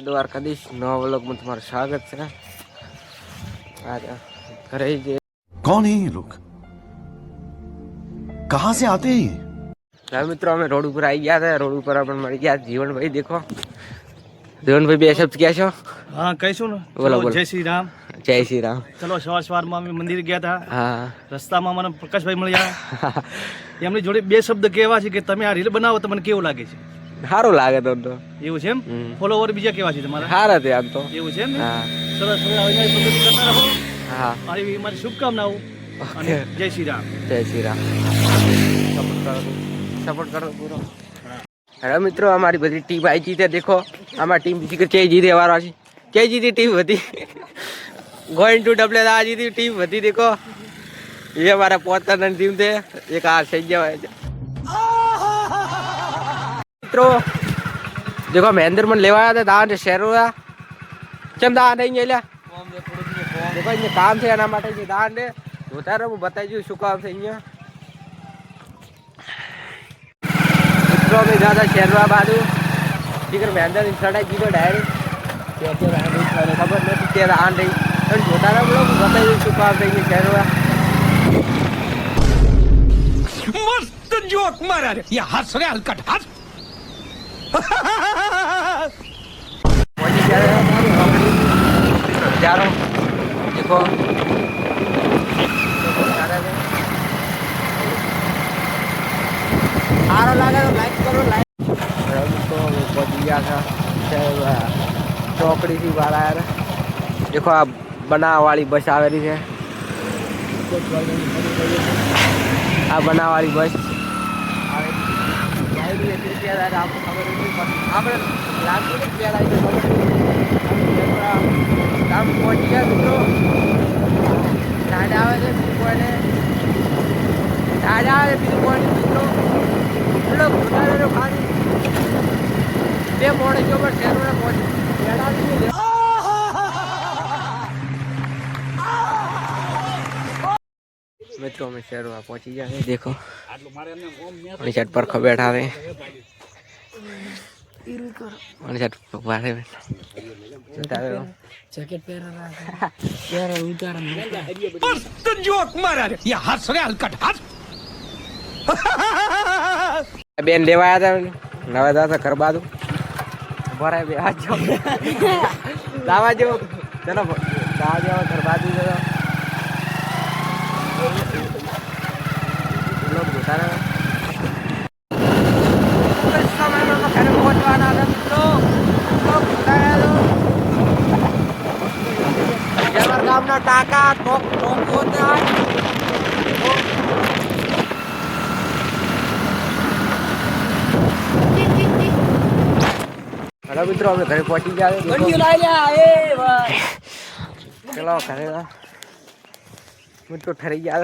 દ્વારકાધીશ નવા વ્લોગમાં તમારું સ્વાગત છે। आज घरे ही कौन है ये लोग कहाँ से आते हैं ये मित्रों અમે રોડ ઉપર આવી ગયા હતા। રોડ ઉપર આપણે મળી ગયા જીવનભાઈ। દેખો જીવનભાઈ બે શબ્દ ક્યાં છો? हाँ कैसो ना बोलो, बोलो। जय श्री राम। જય શ્રી રામ। चलो सवार में અમે મંદિર ગયા હતા। હા રસ્તામાં મને પ્રકાશભાઈ મળ્યા। એમની જોડે બે શબ્દ કહેવા છે કે તમે આ રીલ બનાવો તો મને કેવું લાગે છે? સારું લાગે તો એવું છે એમ? ફોલોવર બીજા કેવા છે તમારા? સારા છે આમ તો। એવું છે એમ ને? હા સરસ સરસ આવી પ્રગતિ કરતા રહો। હા આવી મારી શુભકામનાઓ અને જય શ્રી રામ। જય શ્રી રામ। સપોર્ટ કરો પૂરો। હવે મિત્રો અમારી બધી ટીમ આવી જીતે। દેખો આમાં ટીમ બીજી કે જીતે વાળા છે। કે જીતી ટીમ હતી ગોઈંગ ટુ ડબલે આ જીતી ટીમ હતી। देखो ये हमारा पोता टीम थे। एक आ सही जवाब मित्रों देखो महेंद्र मन लेवा था दान शहर हुआ चम दान नहीं है देखो इनके काम से एना માટે જે દાન ને જોતા રહો। હું બતાવી દઉં શું કામ છે અહીંયા। મિત્રો અમે જ્યાં શહેરવા બાજુ દીકર મહેન્દ્ર સડાઈ દીધો ડાયરેક્ટ ખબર નથી તે દાન રહી પણ જોતા રહો બોલો બતાવી દઉં શું કામ છે અહીંયા શહેરવા। मस्त जोक मारा रे ये हंस रे हलकट हंस जारो देखो सारो लगा तो लाइक करो लाइक तो बहुत दिया था चौकड़ी थी वाला यार। देखो आप बना वाली बस आ रही है। आ बना वाली बस आपको खबर आप लाखों काम पहुँच गया मित्रों। आवे છે બીજું આવે બીજું કોઈને મિત્રો એટલો ઘટાડેલો ખાલી બે મોડે જો પણ શહેરોને પહોંચી મિત્રો અમે શહેરમાં પહોંચી ગયા છે। દેખો છત પર બેઠા છે છત પર जैकेट पहना यार उतार मस्त जोक मारा रे ये हंस रे हलकट हंस બેન લેવા આવ્યા હતા નવા દાદા ઘર બાજુ ભરાય બે આજો દાવા જો ચલો દાવા જો ઘર બાજુ જો લોક જોતા રહે સમયમાં તો ઘરે પહોંચવાના હતા મિત્રો લોક જોતા રહે જબર ગામના ટાકા ટોક ટોક હોતા हेलो मित्रों हम घर पहुंची गए। चलो घरे मित्रों ठहरी गया।